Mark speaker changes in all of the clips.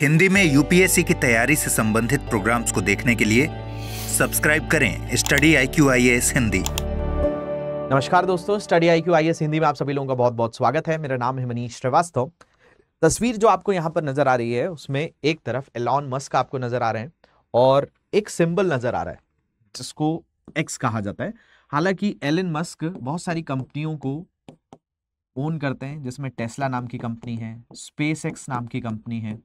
Speaker 1: हिंदी में यूपीएससी की तैयारी से संबंधित प्रोग्राम्स को देखने के लिए सब्सक्राइब करें स्टडी IQ IAS हिंदी।
Speaker 2: नमस्कार दोस्तों, स्टडी IQ IAS हिंदी में आप सभी लोगों का बहुत बहुत स्वागत है। मेरा नाम है मनीष श्रीवास्तव। तस्वीर जो आपको यहाँ पर नजर आ रही है उसमें एक तरफ एलॉन मस्क आपको नजर आ रहे हैं और एक सिंबल नजर आ रहा है जिसको एक्स कहा जाता है। हालांकि एलन मस्क बहुत सारी कंपनियों को ओन करते हैं, जिसमें टेस्ला नाम की कंपनी है, स्पेस एक्स नाम की कंपनी है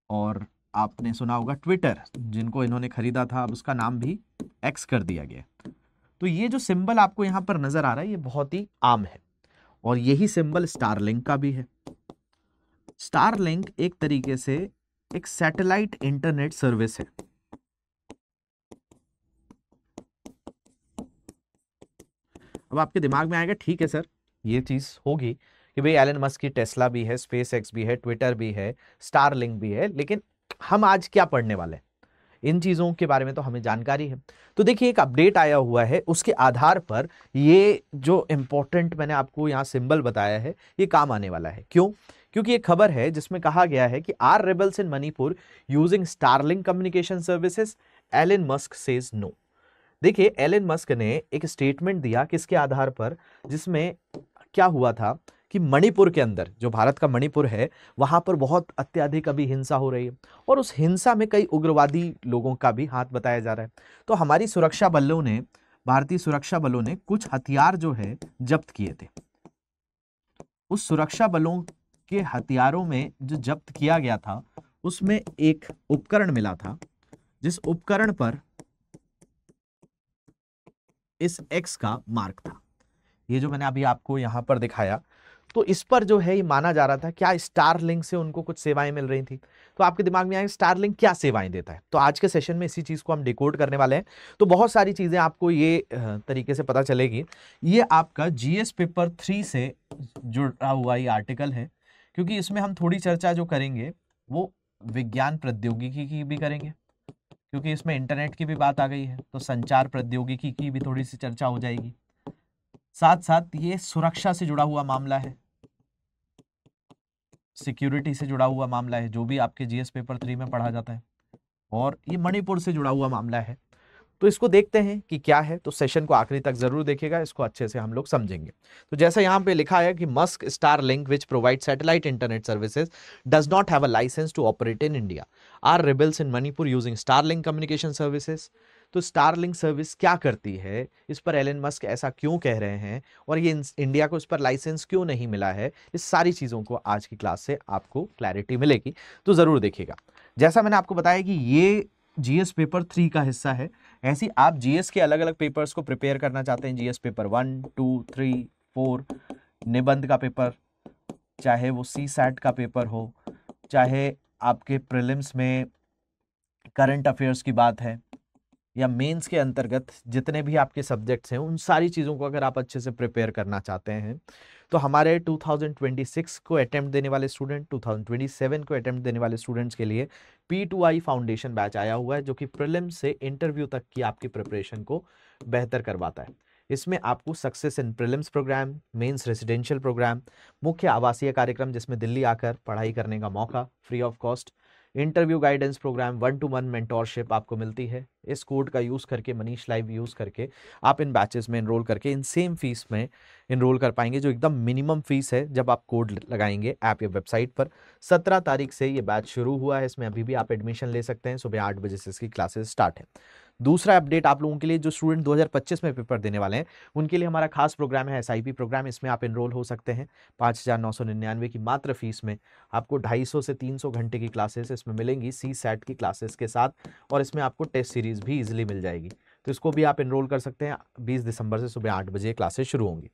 Speaker 2: और आपने सुना होगा ट्विटर, जिनको इन्होंने खरीदा था अब उसका नाम भी एक्स कर दिया गया। तो ये जो सिंबल आपको यहां पर नजर आ रहा है ये बहुत ही आम है और यही सिंबल स्टारलिंक का भी है। स्टारलिंक एक तरीके से एक सैटेलाइट इंटरनेट सर्विस है। अब आपके दिमाग में आएगा, ठीक है सर, ये चीज होगी कि भाई एलन मस्क की टेस्ला भी है, स्पेस एक्स भी है, ट्विटर भी है, स्टारलिंक भी है, लेकिन हम आज क्या पढ़ने वाले हैं? इन चीजों के बारे में तो हमें जानकारी है। तो देखिए, एक अपडेट आया हुआ है, उसके आधार पर ये जो इंपॉर्टेंट मैंने आपको यहां सिंबल बताया है ये काम आने वाला है। क्यों? क्योंकि एक खबर है जिसमें कहा गया है कि are rebels in Manipur using Starlink communication services, Elon Musk says no. देखिए, एलन मस्क ने एक स्टेटमेंट दिया किसके आधार पर, जिसमें क्या हुआ था कि मणिपुर के अंदर, जो भारत का मणिपुर है, वहां पर बहुत अत्यधिक अभी हिंसा हो रही है और उस हिंसा में कई उग्रवादी लोगों का भी हाथ बताया जा रहा है। तो हमारी सुरक्षा बलों ने, भारतीय सुरक्षा बलों ने कुछ हथियार जो है जब्त किए थे। उस सुरक्षा बलों के हथियारों में जो जब्त किया गया था उसमें एक उपकरण मिला था, जिस उपकरण पर इस एक्स का मार्क था। ये जो मैंने अभी आपको यहां पर दिखाया, तो इस पर जो है ये माना जा रहा था क्या स्टारलिंक से उनको कुछ सेवाएं मिल रही थी। तो आपके दिमाग में आए स्टारलिंक क्या सेवाएं देता है, तो आज के सेशन में इसी चीज को हम डिकोड करने वाले हैं। तो बहुत सारी चीजें आपको ये तरीके से पता चलेगी। ये आपका जीएस पेपर 3 से जुड़ा हुआ ये आर्टिकल है, क्योंकि इसमें हम थोड़ी चर्चा जो करेंगे वो विज्ञान प्रौद्योगिकी की भी करेंगे, क्योंकि इसमें इंटरनेट की भी बात आ गई है, तो संचार प्रौद्योगिकी की भी थोड़ी सी चर्चा हो जाएगी। साथ साथ ये सुरक्षा से जुड़ा हुआ मामला है, सिक्योरिटी से जुड़ा हुआ मामला है, जो भी आपके जीएस पेपर 3 में पढ़ा जाता है, और ये मणिपुर से जुड़ा हुआ मामला है। तो इसको देखते हैं कि क्या है। तो सेशन को आखिरी तक जरूर देखिएगा, इसको अच्छे से हम लोग समझेंगे। तो जैसा यहाँ पे लिखा है कि Musk Starlink which provide satellite internet services does not have a licence to operate in India, are rebels in Manipur using Starlink communication services. तो स्टारलिंक सर्विस क्या करती है, इस पर एलन मस्क ऐसा क्यों कह रहे हैं और ये इंडिया को इस पर लाइसेंस क्यों नहीं मिला है, इस सारी चीजों को आज की क्लास से आपको क्लैरिटी मिलेगी, तो जरूर देखिएगा। जैसा मैंने आपको बताया कि ये जीएस पेपर 3 का हिस्सा है। ऐसी आप जीएस के अलग अलग पेपर्स को प्रिपेयर करना चाहते हैं, जीएस पेपर 1, 2, 3, 4, निबंध का पेपर, चाहे वो सी सैट का पेपर हो, चाहे आपके प्रीलिम्स में करंट अफेयर्स की बात है, या मेंस के अंतर्गत जितने भी आपके सब्जेक्ट्स हैं, उन सारी चीज़ों को अगर आप अच्छे से प्रिपेयर करना चाहते हैं, तो हमारे 2026 को अटेम्प्ट देने वाले स्टूडेंट, 2027 को अटेम्प्ट देने वाले स्टूडेंट्स के लिए P2I फाउंडेशन बैच आया हुआ है, जो कि प्रीलिम्स से इंटरव्यू तक की आपकी प्रिपरेशन को बेहतर करवाता है। इसमें आपको success in prelims programme, mains residential programme, मुख्य आवासीय कार्यक्रम जिसमें दिल्ली आकर पढ़ाई करने का मौका free of cost, interview guidance programme, 1-to-1 mentorship आपको मिलती है। इस कोड का यूज़ करके, मनीष लाइव यूज़ करके आप इन बैचेस में एनरोल करके इन सेम फीस में एनरोल कर पाएंगे, जो एकदम मिनिमम फीस है जब आप कोड लगाएंगे ऐप या वेबसाइट पर। 17 तारीख से ये बैच शुरू हुआ है, इसमें अभी भी आप एडमिशन ले सकते हैं। सुबह 8 बजे से इसकी क्लासेस स्टार्ट है। दूसरा अपडेट आप लोगों के लिए, जो स्टूडेंट 2025 में पेपर देने वाले हैं उनके लिए हमारा खास प्रोग्राम है SIP प्रोग्राम। इसमें आप एनरोल हो सकते हैं 5,999 की मात्र फीस में। आपको 250 से 300 घंटे की क्लासेस इसमें मिलेंगी सी सैट की क्लासेस के साथ, और इसमें आपको टेस्ट सीरीज भी इजीली मिल जाएगी। तो इसको भी आप एनरोल कर सकते हैं। 20 दिसंबर से सुबह 8 बजे क्लासेस शुरू होंगी।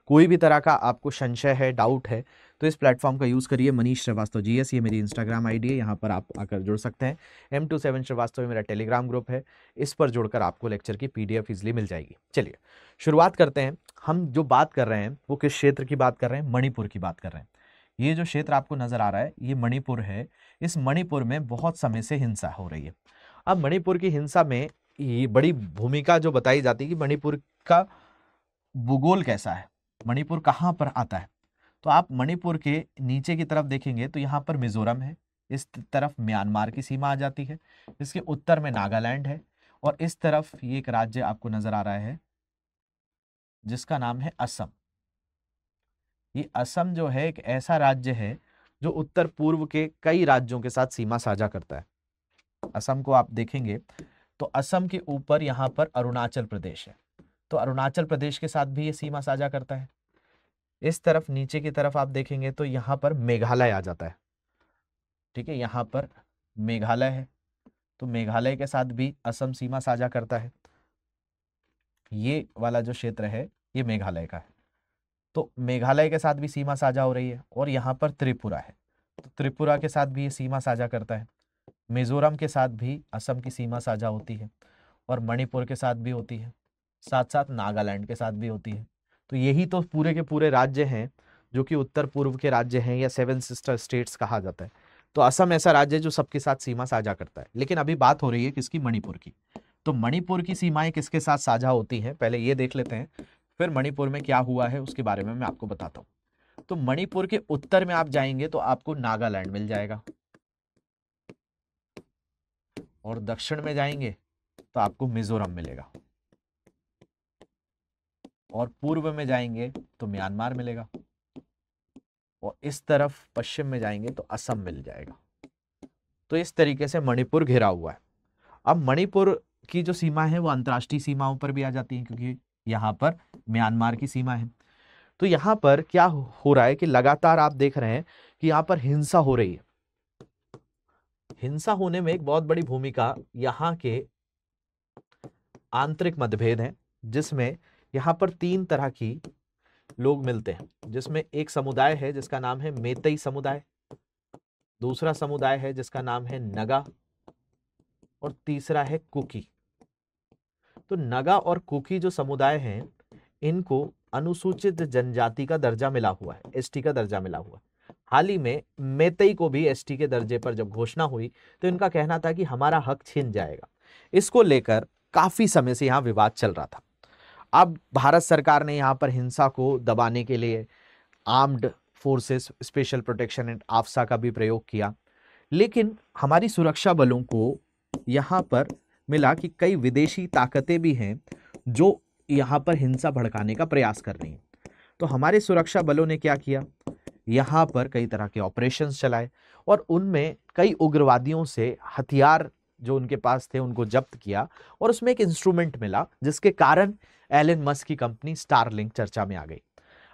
Speaker 2: कोई भी तरह का आपको संशय है, डाउट है, तो इस प्लेटफॉर्म का यूज़ करिए। मनीष श्रीवास्तव GS, ये मेरी इंस्टाग्राम ID है, यहाँ पर आप आकर जुड़ सकते हैं। M27 श्रीवास्तव मेरा टेलीग्राम ग्रुप है, इस पर जुड़कर आपको लेक्चर की PDF इजीली मिल जाएगी। चलिए शुरुआत करते हैं। हम जो बात कर रहे हैं वो किस क्षेत्र की बात कर रहे हैं? मणिपुर की बात कर रहे हैं। ये जो क्षेत्र आपको नजर आ रहा है ये मणिपुर है। इस मणिपुर में बहुत समय से हिंसा हो रही है। अब मणिपुर की हिंसा में ये बड़ी भूमिका जो बताई जाती है कि मणिपुर का भूगोल कैसा है, मणिपुर कहाँ पर आता है। तो आप मणिपुर के नीचे की तरफ देखेंगे तो यहाँ पर मिजोरम है, इस तरफ म्यांमार की सीमा आ जाती है, इसके उत्तर में नागालैंड है, और इस तरफ ये एक राज्य आपको नजर आ रहा है जिसका नाम है असम। ये असम जो है एक ऐसा राज्य है जो उत्तर पूर्व के कई राज्यों के साथ सीमा साझा करता है। असम को आप देखेंगे तो असम के ऊपर यहाँ पर अरुणाचल प्रदेश है, तो अरुणाचल प्रदेश के साथ भी ये सीमा साझा करता है। इस तरफ नीचे की तरफ आप देखेंगे तो यहाँ पर मेघालय आ जाता है, ठीक है, यहाँ पर मेघालय है, तो मेघालय के साथ भी असम सीमा साझा करता है। ये वाला जो क्षेत्र है ये मेघालय का है, तो मेघालय के साथ भी सीमा साझा हो रही है। और यहाँ पर त्रिपुरा है, तो त्रिपुरा के साथ भी ये सीमा साझा करता है। मिजोरम के साथ भी असम की सीमा साझा होती है, और मणिपुर के साथ भी होती है, साथ साथ नागालैंड के साथ भी होती है। तो यही तो पूरे के पूरे राज्य हैं जो कि उत्तर पूर्व के राज्य हैं, या सेवन सिस्टर स्टेट्स कहा जाता है। तो असम ऐसा राज्य है जो सबके साथ सीमा साझा करता है। लेकिन अभी बात हो रही है किसकी? मणिपुर की। तो मणिपुर की सीमाएं किसके साथ साझा होती हैं, पहले ये देख लेते हैं, फिर मणिपुर में क्या हुआ है उसके बारे में मैं आपको बताता हूँ। तो मणिपुर के उत्तर में आप जाएंगे तो आपको नागालैंड मिल जाएगा, और दक्षिण में जाएंगे तो आपको मिजोरम मिलेगा, और पूर्व में जाएंगे तो म्यांमार मिलेगा, और इस तरफ पश्चिम में जाएंगे तो असम मिल जाएगा। तो इस तरीके से मणिपुर घिरा हुआ है। अब मणिपुर की जो सीमा है वो अंतर्राष्ट्रीय सीमाओं पर भी आ जाती है, क्योंकि यहाँ पर म्यांमार की सीमा है। तो यहाँ पर क्या हो रहा है कि लगातार आप देख रहे हैं कि यहाँ पर हिंसा हो रही है। हिंसा होने में एक बहुत बड़ी भूमिका यहाँ के आंतरिक मतभेद हैं, जिसमें यहाँ पर 3 तरह की लोग मिलते हैं, जिसमें एक समुदाय है जिसका नाम है मेतई समुदाय, दूसरा समुदाय है जिसका नाम है नगा, और तीसरा है कुकी। तो नगा और कुकी जो समुदाय हैं, इनको अनुसूचित जनजाति का दर्जा मिला हुआ है, एसटी का दर्जा मिला हुआ है। हाल ही में मेतई को भी एसटी के दर्जे पर जब घोषणा हुई तो इनका कहना था कि हमारा हक छिन जाएगा। इसको लेकर काफी समय से यहाँ विवाद चल रहा था। अब भारत सरकार ने यहाँ पर हिंसा को दबाने के लिए armed forces special protection and AFSPA का भी प्रयोग किया, लेकिन हमारी सुरक्षा बलों को यहाँ पर मिला कि कई विदेशी ताकतें भी हैं जो यहाँ पर हिंसा भड़काने का प्रयास कर रही हैं। तो हमारे सुरक्षा बलों ने क्या किया, यहाँ पर कई तरह के ऑपरेशंस चलाए, और उनमें कई उग्रवादियों से हथियार जो उनके पास थे उनको जब्त किया, और उसमें एक इंस्ट्रूमेंट मिला जिसके कारण एलन मस्क की कंपनी स्टारलिंक चर्चा में आ गई।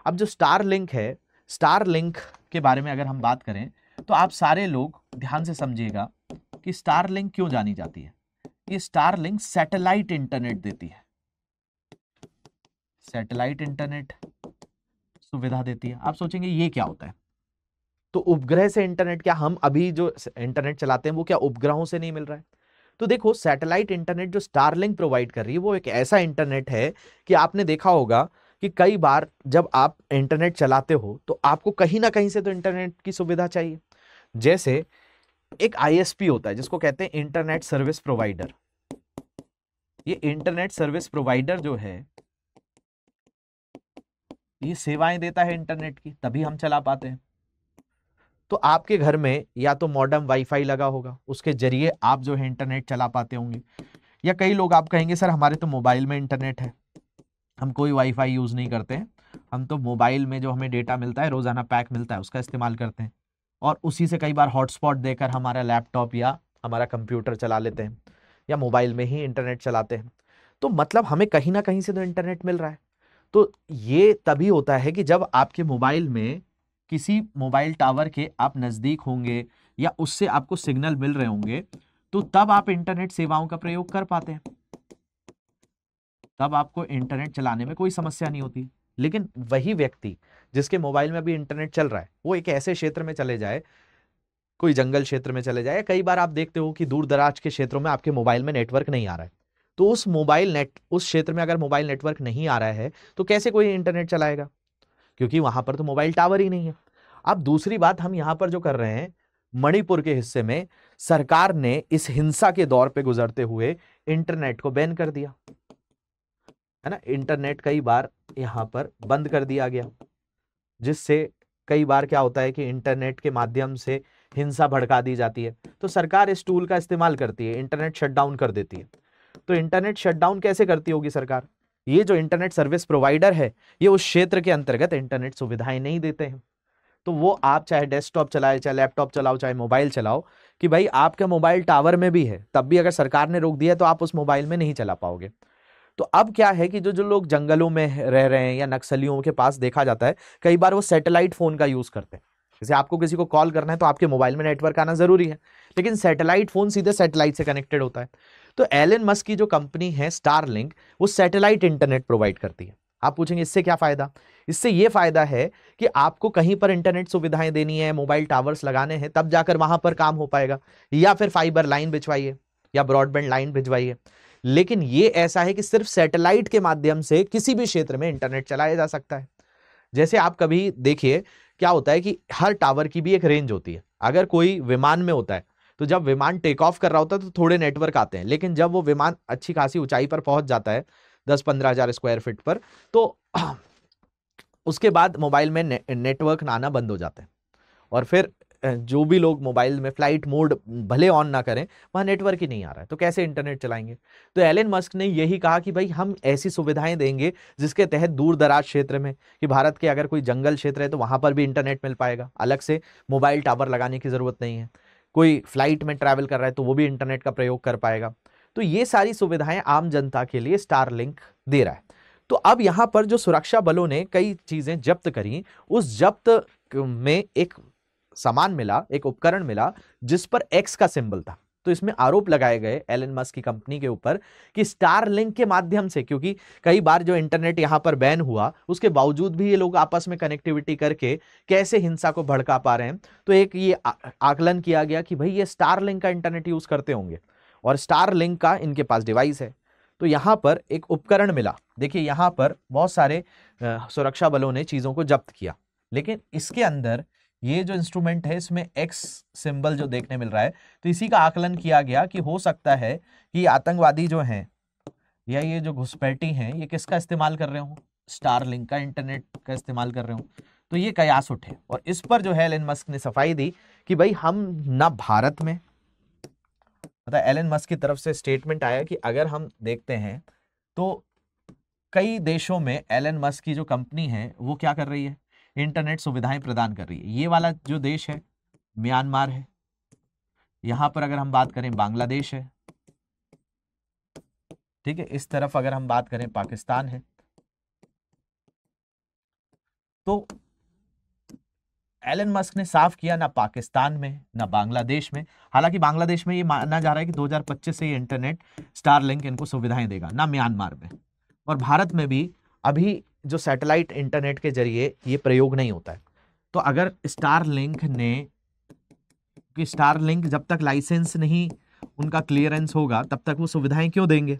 Speaker 2: अब जो स्टारलिंक है, स्टारलिंक के बारे में अगर हम बात करें तो आप सारे लोग ध्यान से समझिएगा कि स्टारलिंक क्यों जानी जाती है। ये स्टारलिंक सैटेलाइट इंटरनेट देती है, सैटेलाइट इंटरनेट सुविधा देती है। आप सोचेंगे ये क्या होता है, तो उपग्रह से इंटरनेट, क्या हम अभी जो इंटरनेट चलाते हैं वो क्या उपग्रहों से नहीं मिल रहा है? तो देखो, सैटेलाइट इंटरनेट जो स्टारलिंक प्रोवाइड कर रही है वो एक ऐसा इंटरनेट है कि आपने देखा होगा कि कई बार जब आप इंटरनेट चलाते हो तो आपको कहीं ना कहीं से तो इंटरनेट की सुविधा चाहिए। जैसे एक आईएसपी होता है जिसको कहते हैं इंटरनेट सर्विस प्रोवाइडर। ये इंटरनेट सर्विस प्रोवाइडर जो है ये सेवाएं देता है इंटरनेट की, तभी हम चला पाते हैं। तो आपके घर में या तो मॉडेम वाईफाई लगा होगा, उसके जरिए आप जो है इंटरनेट चला पाते होंगे, या कई लोग आप कहेंगे सर हमारे तो मोबाइल में इंटरनेट है, हम कोई वाईफाई यूज नहीं करते हैं, हम तो मोबाइल में जो हमें डेटा मिलता है, रोजाना पैक मिलता है, उसका इस्तेमाल करते हैं, और उसी से कई बार हॉटस्पॉट देकर हमारा लैपटॉप या हमारा कंप्यूटर चला लेते हैं, या मोबाइल में ही इंटरनेट चलाते हैं। तो मतलब हमें कहीं ना कहीं से तो इंटरनेट मिल रहा है। तो ये तभी होता है कि जब आपके मोबाइल में किसी मोबाइल टावर के आप नजदीक होंगे या उससे आपको सिग्नल मिल रहे होंगे, तो तब आप इंटरनेट सेवाओं का प्रयोग कर पाते हैं, तब आपको इंटरनेट चलाने में कोई समस्या नहीं होती। लेकिन वही व्यक्ति जिसके मोबाइल में अभी इंटरनेट चल रहा है, वो एक ऐसे क्षेत्र में चले जाए, कोई जंगल क्षेत्र में चले जाए, कई बार आप देखते हो कि दूर दराज के क्षेत्रों में आपके मोबाइल में नेटवर्क नहीं आ रहा है, तो उस क्षेत्र में अगर मोबाइल नेटवर्क नहीं आ रहा है तो कैसे कोई इंटरनेट चलाएगा, क्योंकि वहां पर तो मोबाइल टावर ही नहीं है। अब दूसरी बात हम यहां पर जो कर रहे हैं, मणिपुर के हिस्से में सरकार ने इस हिंसा के दौर पे गुजरते हुए इंटरनेट को बैन कर दिया, है ना। इंटरनेट कई बार यहां पर बंद कर दिया गया, जिससे कई बार क्या होता है कि इंटरनेट के माध्यम से हिंसा भड़का दी जाती है, तो सरकार इस टूल का इस्तेमाल करती है, इंटरनेट शटडाउन कर देती है। तो इंटरनेट शटडाउन कैसे करती होगी सरकार? ये जो इंटरनेट सर्विस प्रोवाइडर है, ये उस क्षेत्र के अंतर्गत इंटरनेट सुविधाएं नहीं देते हैं। तो वो आप चाहे डेस्कटॉप चलाए, चाहे लैपटॉप चलाओ, चाहे मोबाइल चलाओ, कि भाई आपका मोबाइल टावर में भी है, तब भी अगर सरकार ने रोक दिया तो आप उस मोबाइल में नहीं चला पाओगे। तो अब क्या है कि जो जो लोग जंगलों में रह रहे हैं या नक्सलियों के पास देखा जाता है, कई बार वो सैटेलाइट फोन का यूज करते हैं। जैसे आपको किसी को कॉल करना है तो आपके मोबाइल में नेटवर्क आना जरूरी है, लेकिन सैटेलाइट फोन सीधे सैटेलाइट से कनेक्टेड होता है। तो एलन मस्क की जो कंपनी है स्टारलिंक, वो सैटेलाइट इंटरनेट प्रोवाइड करती है। आप पूछेंगे इससे क्या फायदा? इससे ये फायदा है कि आपको कहीं पर इंटरनेट सुविधाएं देनी है, मोबाइल टावर्स लगाने हैं, तब जाकर वहां पर काम हो पाएगा, या फिर फाइबर लाइन बिछवाइए या ब्रॉडबैंड लाइन भिजवाइए। लेकिन ये ऐसा है कि सिर्फ सैटेलाइट के माध्यम से किसी भी क्षेत्र में इंटरनेट चलाया जा सकता है। जैसे आप कभी देखिए क्या होता है कि हर टावर की भी एक रेंज होती है। अगर कोई विमान में होता है तो जब विमान टेक ऑफ कर रहा होता है तो थोड़े नेटवर्क आते हैं, लेकिन जब वो विमान अच्छी खासी ऊंचाई पर पहुंच जाता है 10-15 हजार स्क्वायर फीट पर, तो उसके बाद मोबाइल में नेटवर्क आना बंद हो जाते हैं। और फिर जो भी लोग मोबाइल में फ्लाइट मोड भले ऑन ना करें, वहां नेटवर्क ही नहीं आ रहा है, तो कैसे इंटरनेट चलाएंगे? तो एलन मस्क ने यही कहा कि भाई हम ऐसी सुविधाएं देंगे जिसके तहत दूर दराज क्षेत्र में, कि भारत के अगर कोई जंगल क्षेत्र है तो वहां पर भी इंटरनेट मिल पाएगा, अलग से मोबाइल टावर लगाने की जरूरत नहीं है। कोई फ्लाइट में ट्रैवल कर रहा है तो वो भी इंटरनेट का प्रयोग कर पाएगा। तो ये सारी सुविधाएं आम जनता के लिए स्टारलिंक दे रहा है। तो अब यहां पर जो सुरक्षा बलों ने कई चीजें जब्त करी, उस जब्त में एक सामान मिला, एक उपकरण मिला जिस पर एक्स का सिंबल था। तो इसमें आरोप लगाए गए एलन मस्क की कंपनी के ऊपर कि स्टारलिंक के माध्यम से, क्योंकि कई बार जो इंटरनेट यहां पर बैन हुआ उसके बावजूद भी ये लोग आपस में कनेक्टिविटी करके कैसे हिंसा को भड़का पा रहे हैं। तो एक ये आकलन किया गया कि भाई ये स्टारलिंक का इंटरनेट यूज करते होंगे और स्टारलिंक का इनके पास डिवाइस है। तो यहां पर एक उपकरण मिला। देखिए यहां पर बहुत सारे सुरक्षा बलों ने चीजों को जब्त किया, लेकिन इसके अंदर ये जो इंस्ट्रूमेंट है इसमें एक्स सिंबल जो देखने मिल रहा है, तो इसी का आकलन किया गया कि हो सकता है कि आतंकवादी जो हैं या ये जो घुसपैठी हैं ये किसका इस्तेमाल कर रहे हो? स्टारलिंक का, इंटरनेट का इस्तेमाल कर रहे हो। तो ये कयास उठे और इस पर जो है एलन मस्क ने सफाई दी कि भाई हम ना भारत में, मतलब एलन मस्क की तरफ से स्टेटमेंट आया कि अगर हम देखते हैं तो कई देशों में एलन मस्क की जो कंपनी है वो क्या कर रही है? इंटरनेट सुविधाएं प्रदान कर रही है। ये वाला जो देश है म्यांमार है, यहां पर अगर हम बात करें बांग्लादेश है, ठीक है, इस तरफ अगर हम बात करें पाकिस्तान है। तो एलन मस्क ने साफ किया ना पाकिस्तान में ना बांग्लादेश में, हालांकि बांग्लादेश में ये माना जा रहा है कि 2025 से ये इंटरनेट स्टारलिंक इनको सुविधाएं देगा, ना म्यांमार में। और भारत में भी अभी जो सैटेलाइट इंटरनेट के जरिए ये प्रयोग नहीं होता है। तो अगर स्टारलिंक ने, कि स्टारलिंक जब तक लाइसेंस नहीं उनका क्लियरेंस होगा तब तक वो सुविधाएं क्यों देंगे?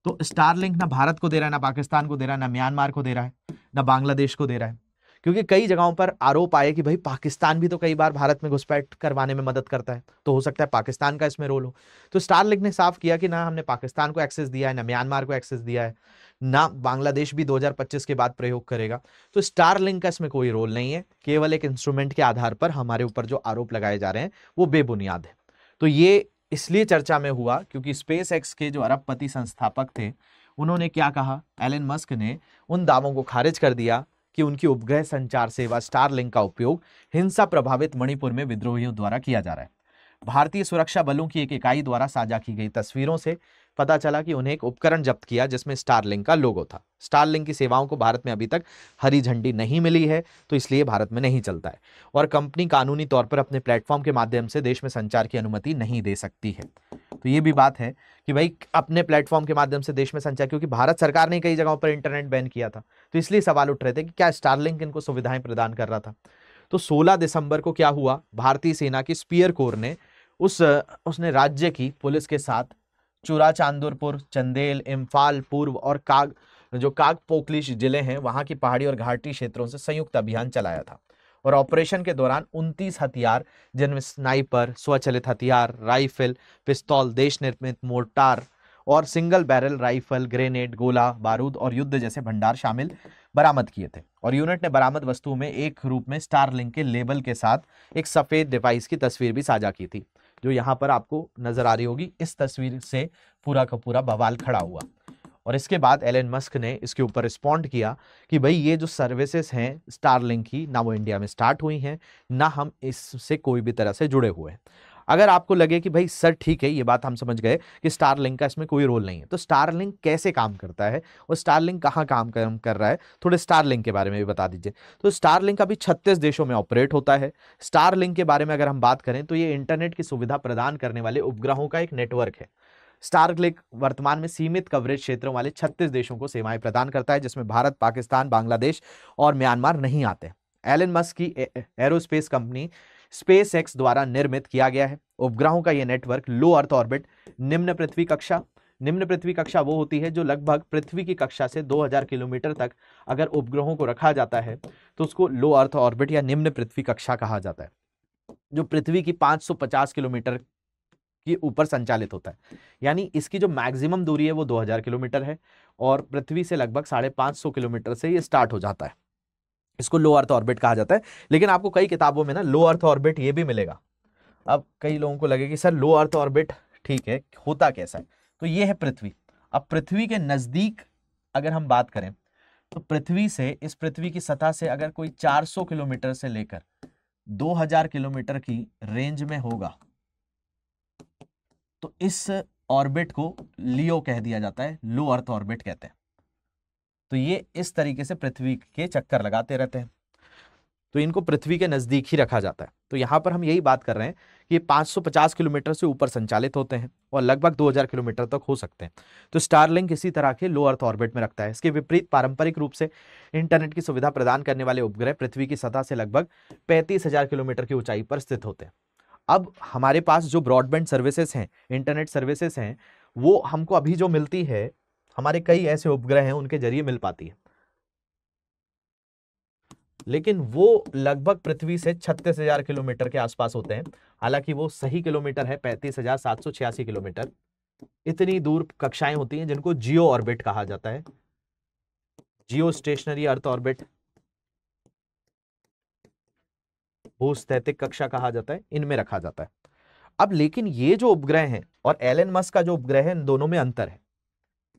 Speaker 2: तो स्टारलिंक ना भारत को दे रहा है, ना पाकिस्तान को दे रहा है, ना म्यांमार को दे रहा है, ना बांग्लादेश को दे रहा है। क्योंकि कई जगहों पर आरोप आए कि भाई पाकिस्तान भी तो कई बार भारत में घुसपैठ करवाने में मदद करता है, तो हो सकता है पाकिस्तान का इसमें रोल हो। तो स्टारलिंक ने साफ किया कि ना हमने पाकिस्तान को एक्सेस दिया है, ना म्यांमार को एक्सेस दिया है, ना बांग्लादेश भी 2025 के बाद प्रयोग करेगा। तो स्टारलिंक का इसमें कोई रोल नहीं है, केवल एक इंस्ट्रूमेंट के आधार पर हमारे ऊपर जो आरोप लगाए जा रहे हैं वो बेबुनियाद है। तो ये इसलिए चर्चा में हुआ क्योंकि स्पेस एक्स के जो अरबपति संस्थापक थे उन्होंने क्या कहा, एलन मस्क ने उन दावों को खारिज कर दिया कि उनकी उपग्रह संचार सेवा स्टारलिंक का उपयोग हिंसा प्रभावित मणिपुर में विद्रोहियों द्वारा किया जा रहा है। भारतीय सुरक्षा बलों की एक इकाई द्वारा साझा की गई तस्वीरों से पता चला कि उन्हें एक उपकरण जब्त किया जिसमें स्टारलिंक का लोगो था। स्टारलिंक की सेवाओं को भारत में अभी तक हरी झंडी नहीं मिली है, तो इसलिए भारत में नहीं चलता है और कंपनी कानूनी तौर पर अपने प्लेटफॉर्म के माध्यम से देश में संचार की अनुमति नहीं दे सकती है। तो ये भी बात है कि भाई अपने प्लेटफॉर्म के माध्यम से देश में संचार, क्योंकि भारत सरकार ने कई जगहों पर इंटरनेट बैन किया था, तो इसलिए सवाल उठ रहे थे कि क्या स्टारलिंक इनको सुविधाएं प्रदान कर रहा था। तो 16 दिसंबर को क्या हुआ, भारतीय सेना की स्पीयर कोर ने उसने राज्य की पुलिस के साथ चुराचांदपुर, चंदेल, इम्फाल पूर्व और कागपोकली जिले हैं वहां की पहाड़ी और घाटी क्षेत्रों से संयुक्त अभियान चलाया था। और ऑपरेशन के दौरान 29 हथियार जिनमें स्नाइपर, स्वचलित हथियार, राइफल, पिस्तौल, देश निर्मित मोर्टार और सिंगल बैरल राइफल, ग्रेनेड, गोला बारूद और युद्ध जैसे भंडार शामिल बरामद किए थे। और यूनिट ने बरामद वस्तुओं में एक रूप में स्टारलिंक के लेबल के साथ एक सफेद डिवाइस की तस्वीर भी साझा की थी, जो यहाँ पर आपको नजर आ रही होगी। इस तस्वीर से पूरा का पूरा बवाल खड़ा हुआ। और इसके बाद एलन मस्क ने इसके ऊपर रिस्पॉन्ड किया कि भाई ये जो सर्विसेज हैं स्टारलिंक की, ना वो इंडिया में स्टार्ट हुई हैं, ना हम इससे कोई भी तरह से जुड़े हुए हैं। अगर आपको लगे कि भाई सर ठीक है, ये बात हम समझ गए कि स्टारलिंक का इसमें कोई रोल नहीं है, तो स्टारलिंक कैसे काम करता है और स्टारलिंक कहाँ काम कर रहा है, थोड़े स्टारलिंक के बारे में भी बता दीजिए। तो स्टारलिंक अभी 36 देशों में ऑपरेट होता है। स्टारलिंक के बारे में अगर हम बात करें तो ये इंटरनेट की सुविधा प्रदान करने वाले उपग्रहों का एक नेटवर्क है। स्टारलिंक वर्तमान में सीमित कवरेज क्षेत्रों वाले 36 देशों को सेवाएं प्रदान करता है, जिसमें भारत, पाकिस्तान, बांग्लादेश और म्यांमार नहीं आते। एलन मस्क की एरोस्पेस कंपनी स्पेस एक्स द्वारा निर्मित किया गया है। उपग्रहों का यह नेटवर्क लो अर्थ ऑर्बिट, निम्न पृथ्वी कक्षा वो होती है जो लगभग पृथ्वी की कक्षा से 2000 किलोमीटर तक अगर उपग्रहों को रखा जाता है तो उसको लो अर्थ ऑर्बिट या निम्न पृथ्वी कक्षा कहा जाता है, जो पृथ्वी की 550 किलोमीटर के ऊपर संचालित होता है। यानी इसकी जो मैक्सिमम दूरी है वो 2000 किलोमीटर है और पृथ्वी से लगभग 550 किलोमीटर से ये स्टार्ट हो जाता है। इसको लो अर्थ ऑर्बिट कहा जाता है। लेकिन आपको कई किताबों में ना लो अर्थ ऑर्बिट ये भी मिलेगा। अब कई लोगों को लगे कि सर लो अर्थ ऑर्बिट ठीक है, होता कैसा है? तो ये है पृथ्वी। अब पृथ्वी के नजदीक अगर हम बात करें तो पृथ्वी से, इस पृथ्वी की सतह से अगर कोई 400 किलोमीटर से लेकर 2000 किलोमीटर की रेंज में होगा तो इस ऑर्बिट को लियो कह दिया जाता है, लो अर्थ ऑर्बिट कहते हैं। तो ये इस तरीके से पृथ्वी के चक्कर लगाते रहते हैं, तो इनको पृथ्वी के नजदीक ही रखा जाता है। तो यहां पर हम यही बात कर रहे हैं कि 550 किलोमीटर से ऊपर संचालित होते हैं और लगभग 2000 किलोमीटर तक हो सकते हैं। तो स्टारलिंक इसी तरह के लो अर्थ ऑर्बिट में रखता है। इसके विपरीत पारंपरिक रूप से इंटरनेट की सुविधा प्रदान करने वाले उपग्रह पृथ्वी की सतह से लगभग 35,000 किलोमीटर की ऊंचाई पर स्थित होते हैं। अब हमारे पास जो ब्रॉडबैंड सर्विसेज हैं, इंटरनेट सर्विसेज हैं, वो हमको अभी जो मिलती है हमारे कई ऐसे उपग्रह हैं उनके जरिए मिल पाती है, लेकिन वो लगभग पृथ्वी से 36,000 किलोमीटर के आसपास होते हैं। हालांकि वो सही किलोमीटर है 35,786 किलोमीटर। इतनी दूर कक्षाएं होती हैं जिनको जियो ऑर्बिट कहा जाता है, जियो स्टेशनरी अर्थ ऑर्बिट, भूस्थैतिक कक्षा कहा जाता है, इनमें रखा जाता है। अब लेकिन ये जो उपग्रह हैं और एलन मस्क का जो उपग्रह है, इन दोनों में अंतर है।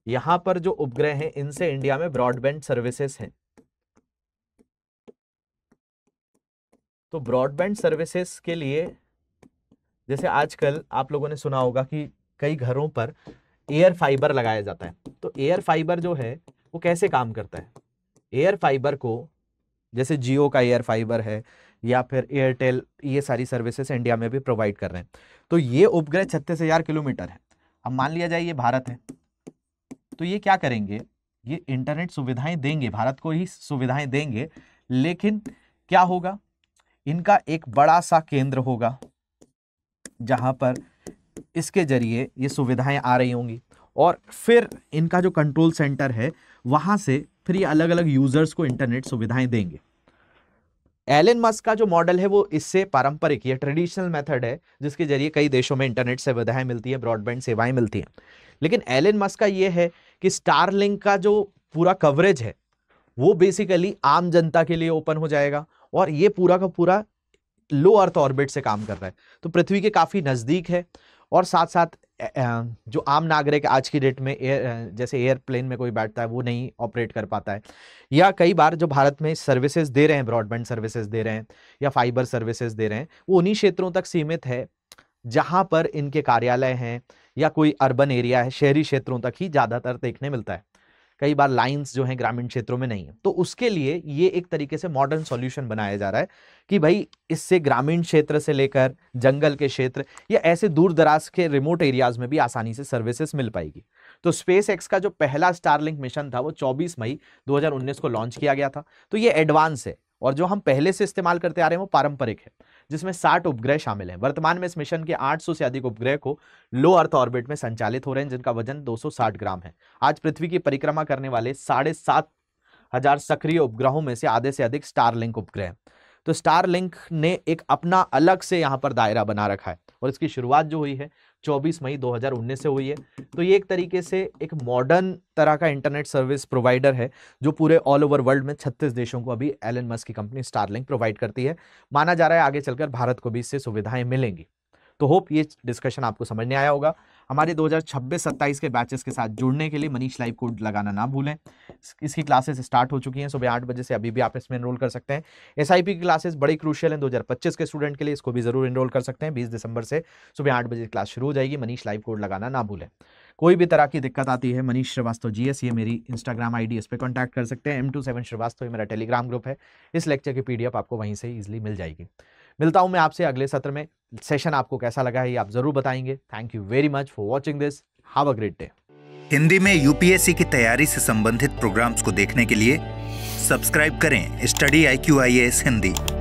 Speaker 2: यहां पर जो उपग्रह हैं इनसे इंडिया में ब्रॉडबैंड सर्विसेज हैं। तो ब्रॉडबैंड सर्विसेज के लिए जैसे आजकल आप लोगों ने सुना होगा कि कई घरों पर एयर फाइबर लगाया जाता है। तो एयर फाइबर जो है वो कैसे काम करता है? एयर फाइबर को जैसे जियो का एयर फाइबर है या फिर एयरटेल, ये सारी सर्विसेज इंडिया में भी प्रोवाइड कर रहे हैं। तो ये उपग्रह 36,000 किलोमीटर है। अब मान लिया जाए ये भारत है, तो ये क्या करेंगे? ये इंटरनेट सुविधाएं देंगे, भारत को ही सुविधाएं देंगे, लेकिन क्या होगा? इनका एक बड़ा सा केंद्र होगा जहां पर इसके जरिए ये सुविधाएं आ रही होंगी और फिर इनका जो कंट्रोल सेंटर है वहां से फिर ये अलग अलग यूजर्स को इंटरनेट सुविधाएं देंगे। एलन मस्क का जो मॉडल है वो इससे पारंपरिक, ये ट्रेडिशनल मेथड है जिसके जरिए कई देशों में इंटरनेट सुविधाएं मिलती है, ब्रॉडबैंड सेवाएं मिलती हैं। लेकिन एलन मस्क का ये है कि स्टारलिंक का जो पूरा कवरेज है वो बेसिकली आम जनता के लिए ओपन हो जाएगा और ये पूरा का पूरा लो अर्थ ऑर्बिट से काम कर रहा है, तो पृथ्वी के काफी नजदीक है। और साथ साथ जो आम नागरिक आज की डेट में जैसे एयरप्लेन में कोई बैठता है वो नहीं ऑपरेट कर पाता है, या कई बार जो भारत में सर्विसेज दे रहे हैं, ब्रॉडबैंड सर्विसेज दे रहे हैं या फाइबर सर्विसेज दे रहे हैं, वो उन्हीं क्षेत्रों तक सीमित है जहां पर इनके कार्यालय हैं या कोई अर्बन एरिया है, शहरी क्षेत्रों तक ही ज्यादातर देखने मिलता है। कई बार लाइंस जो हैं ग्रामीण क्षेत्रों में नहीं है। तो उसके लिए ये एक तरीके से मॉडर्न सॉल्यूशन बनाया जा रहा है कि भाई इससे ग्रामीण क्षेत्र से लेकर जंगल के क्षेत्र या ऐसे दूर दराज के रिमोट एरियाज में भी आसानी से सर्विसेज मिल पाएगी। तो स्पेस एक्स का जो पहला स्टारलिंक मिशन था वो 24 मई 2019 को लॉन्च किया गया था। तो ये एडवांस है और जो हम पहले से इस्तेमाल करते आ रहे हैं वो पारंपरिक है, जिसमें 60 उपग्रह शामिल हैं। वर्तमान में इस मिशन के 800 से अधिक उपग्रह को लो अर्थ ऑर्बिट में संचालित हो रहे हैं, जिनका वजन 260 ग्राम है। आज पृथ्वी की परिक्रमा करने वाले 7,500 सक्रिय उपग्रहों में से आधे से अधिक स्टारलिंक उपग्रह हैं। तो स्टारलिंक ने एक अपना अलग से यहाँ पर दायरा बना रखा है और इसकी शुरुआत जो हुई है 24 मई 2019 से हुई है। तो ये एक तरीके से एक मॉडर्न तरह का इंटरनेट सर्विस प्रोवाइडर है जो पूरे ऑल ओवर वर्ल्ड में 36 देशों को अभी एलन मस्क की कंपनी स्टारलिंक प्रोवाइड करती है। माना जा रहा है आगे चलकर भारत को भी इससे सुविधाएं मिलेंगी। तो होप ये डिस्कशन आपको समझने आया होगा। हमारे 2026-27 के बैचेस के साथ जुड़ने के लिए मनीष लाइव कोड लगाना ना भूलें। इसकी क्लासेस स्टार्ट हो चुकी हैं सुबह 8 बजे से, अभी भी आप इसमें एनरोल कर सकते हैं। एसआईपी की क्लासेस बड़ी क्रूशियल हैं 2025 के स्टूडेंट के लिए, इसको भी जरूर एनरोल कर सकते हैं। 20 दिसंबर से सुबह 8 बजे क्लास शुरू हो जाएगी। मनीष लाइव कोड लगाना ना भूलें। कोई भी तरह की दिक्कत आती है मनीष श्रीवास्तव जीएस, ये मेरी इंस्टाग्राम आईडी, इस पर कॉन्टैक्ट कर सकते हैं। M27 श्रीवास्तव ये मेरा टेलीग्राम ग्रुप है। इस लेक्चर की PDF आपको वहीं से ईजिली मिल जाएगी। मिलता हूं मैं आपसे अगले सत्र में। सेशन आपको कैसा लगा है ये आप जरूर बताएंगे। Thank you very much for watching this. Have a great day.
Speaker 1: Hindi में यूपीएससी की तैयारी से संबंधित प्रोग्राम्स को देखने के लिए सब्सक्राइब करें स्टडी IQ IAS हिंदी।